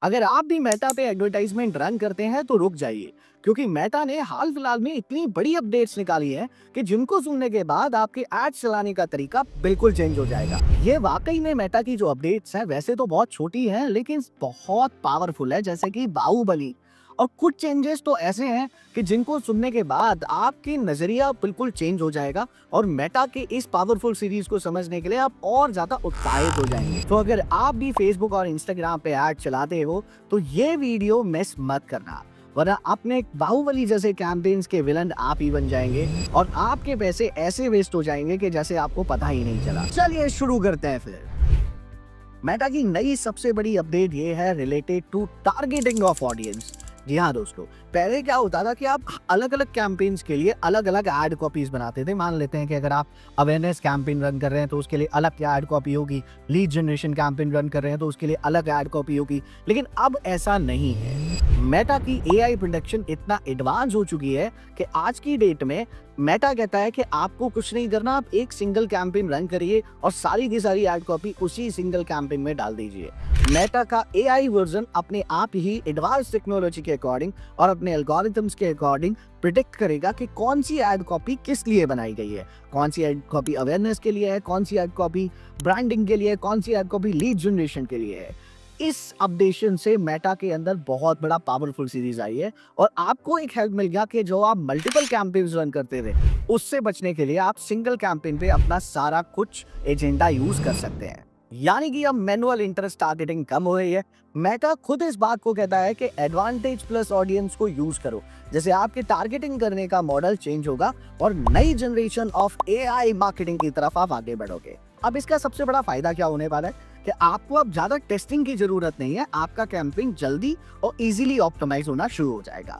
अगर आप भी मेटा पे एडवर्टाइजमेंट रन करते हैं तो रुक जाइए, क्योंकि मेटा ने हाल फिलहाल में इतनी बड़ी अपडेट्स निकाली है कि जिनको सुनने के बाद आपके एड्स चलाने का तरीका बिल्कुल चेंज हो जाएगा। ये वाकई में मेटा की जो अपडेट्स हैं वैसे तो बहुत छोटी हैं, लेकिन बहुत पावरफुल है, जैसे कि बाहुबली। और कुछ चेंजेस तो ऐसे हैं कि जिनको सुनने के बाद आपकी नजरिया बिल्कुल चेंज हो जाएगा और मेटा के इस पावरफुल सीरीज को समझने के लिए आप और ज्यादा उत्साहित हो जाएंगे। तो अगर आप भी फेसबुक और इंस्टाग्राम पे ऐड चलाते हो तो ये वीडियो मिस मत करना, वरना अपने बाहुबली जैसे कैंपेन्स के विलन आप ही बन जाएंगे और आपके पैसे ऐसे वेस्ट हो जाएंगे कि जैसे आपको पता ही नहीं चला। चलिए शुरू करते हैं फिर। मेटा की नई सबसे बड़ी अपडेट ये है related to targeting of audience. जी हाँ दोस्तों, पहले क्या होता था कि आप अलग अलग कैंपेन्स के लिए अलग अलग ऐड कॉपीज बनाते थे। मान लेते हैं कि अगर आप अवेयरनेस कैंपेन रन कर रहे हैं तो उसके लिए अलग ऐड कॉपी होगी, लीड जनरेशन कैंपेन रन कर रहे हैं तो उसके लिए अलग ऐड कॉपी होगी। लेकिन अब ऐसा नहीं है। मेटा की एआई प्रोडक्शन इतना एडवांस हो चुकी है कि आज की डेट में मेटा कहता है कि आपको कुछ नहीं करना, आप एक सिंगल कैंपेन रन करिए और सारी की सारी ऐड कॉपी उसी सिंगल कैंपेन में डाल दीजिए। मेटा का एआई वर्जन अपने आप ही एडवांस टेक्नोलॉजी के अकॉर्डिंग और अपने एल्गोरिथम्स के अकॉर्डिंग प्रिडिक्ट करेगा कि कौन सी ऐड कॉपी किस लिए बनाई गई है, कौन सी ऐड कॉपी अवेयरनेस के लिए है, कौन सी ऐड कॉपी ब्रांडिंग के लिए है, कौन सी ऐड कॉपी लीड जनरेशन के लिए है। इस अपडेशन से मेटा के अंदर बहुत बड़ा पावरफुल सीरीज आई है और आपको एक हेल्प मिल गया कि जो आप मल्टीपल कैंपेन्स रन करते थे उससे बचने के लिए आप सिंगल कैंपेन पे अपना सारा कुछ एजेंडा यूज कर सकते हैं। यानी कि अब मैनुअल इंटरेस्ट टारगेटिंग कम हो रही है। मेटा खुद इस बात को कहता है कि एडवांटेज प्लस ऑडियंस को यूज करो, जैसे आपके टारगेटिंग करने का मॉडल चेंज होगा और नई जनरेशन ऑफ एआई मार्केटिंग की तरफ आप आगे बढ़ोगे। अब इसका सबसे बड़ा फायदा क्या होने वाला है कि आपको अब ज्यादा टेस्टिंग की जरूरत नहीं है, आपका कैंपेन जल्दी और इजीली ऑप्टिमाइज होना शुरू हो जाएगा।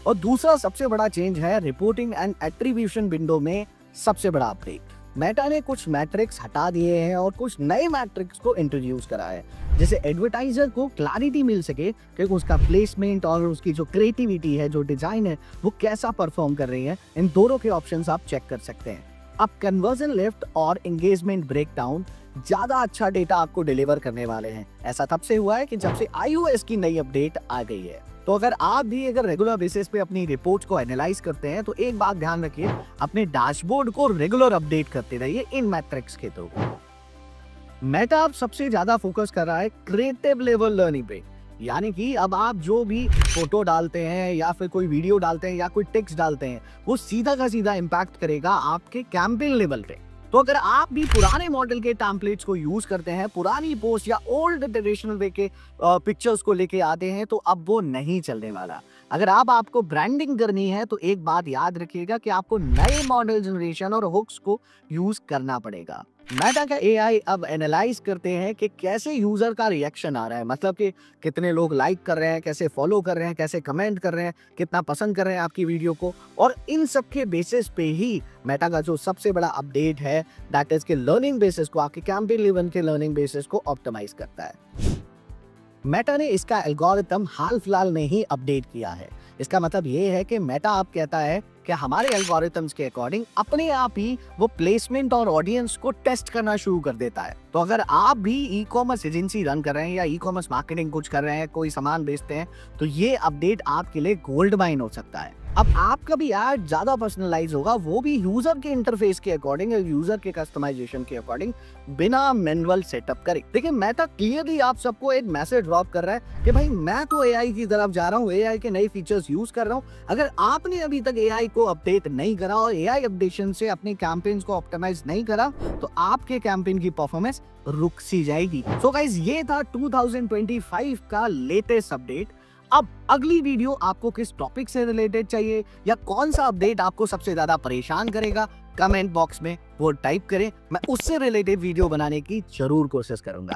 और दूसरा सबसे बड़ा चेंज है रिपोर्टिंग एंड एट्रीब्यूशन विंडो में सबसे बड़ा अपडेट। मेटा ने कुछ मैट्रिक्स हटा दिए हैं और कुछ नए मैट्रिक्स को इंट्रोड्यूस करा है, जैसे एडवर्टाइजर को क्लैरिटी मिल सके कि उसका प्लेसमेंट और उसकी जो क्रिएटिविटी है, जो डिजाइन है, वो कैसा परफॉर्म कर रही है। इन दोनों के ऑप्शंस आप चेक कर सकते हैं। अब कन्वर्जन लिफ्ट और एंगेजमेंट ब्रेकडाउन ज्यादा अच्छा डेटा आपको डिलीवर करने वाले हैं। ऐसा तब से हुआ है कि जब से iOS की नई अपडेट आ गई है। तो अगर आप भी रेगुलर बेसिस पे अपनी रिपोर्ट को एनालाइज करते हैं तो एक बात ध्यान रखिए, अपने डैशबोर्ड को रेगुलर अपडेट करते रहिए इन मैट्रिक्स के थ्रू। मेटा अब सबसे ज्यादा फोकस कर रहा है क्रिएटिव लेवल लर्निंग पे, यानी कि अब आप जो भी फोटो डालते हैं या फिर कोई वीडियो डालते हैं या कोई टेक्स्ट डालते हैं वो सीधा का सीधा इम्पैक्ट करेगा आपके कैंपेन लेवल पे। तो अगर आप भी पुराने मॉडल के टेम्पलेट्स को यूज करते हैं, पुरानी पोस्ट या ओल्ड ट्रेडिशनल वे के पिक्चर्स को लेके आते हैं, तो अब वो नहीं चलने वाला। अगर आपको ब्रांडिंग करनी है तो एक बात याद रखिएगा कि आपको नए मॉडल जनरेशन और हुक्स को यूज करना पड़ेगा। मेटा का एआई अब एनालाइज करते हैं कि कैसे यूजर का रिएक्शन आ रहा है, मतलब कि कितने लोग लाइक कर रहे हैं, कैसे फॉलो कर रहे हैं, कैसे कमेंट कर रहे हैं, कितना पसंद कर रहे हैं आपकी वीडियो को। और इन सब के बेसिस पे ही मेटा का जो सबसे बड़ा अपडेट है दैट इज के लर्निंग बेसिस को, आपके कैंपेन लेवल के लर्निंग बेसिस को ऑप्टिमाइज करता है। मेटा ने इसका एल्गोरिथम हाल फिलहाल में ही अपडेट किया है। इसका मतलब ये है कि मेटा अब कहता है कि हमारे एल्गोरिथम्स के अकॉर्डिंग अपने आप ही वो प्लेसमेंट और ऑडियंस को टेस्ट करना शुरू कर देता है। तो अगर आप भी ई कॉमर्स एजेंसी रन कर रहे हैं या ई कॉमर्स मार्केटिंग कुछ कर रहे हैं, कोई सामान बेचते हैं, तो ये अपडेट आपके लिए गोल्ड माइन हो सकता है। अब आपका भी ऐड ज्यादा पर्सनलाइज होगा, वो भी यूजर के इंटरफेस के अकॉर्डिंग, यूजर के कस्टमाइजेशन के अकॉर्डिंग, बिना मैनुअल सेटअप करे। देखिए मेटा क्लियरली आप सबको एक मैसेज ड्रॉप कर रहा है कि भाई मैं तो एआई की तरफ जा रहा हूँ, एआई के नए फीचर्स यूज कर रहा हूँ। अगर आपने अभी तक एआई को अपडेट नहीं करा और एआई अपडेशन से अपने कैंपेन्स को ऑप्टिमाइज नहीं करा तो आपके कैंपेन की परफॉर्मेंस रुक सी जाएगी। सो गाइस, ये था 2025 का लेटेस्ट अपडेट। अब अगली वीडियो आपको किस टॉपिक से रिलेटेड चाहिए या कौन सा अपडेट आपको सबसे ज्यादा परेशान करेगा, कमेंट बॉक्स में वो टाइप करें, मैं उससे रिलेटेड वीडियो बनाने की जरूर कोशिश करूंगा।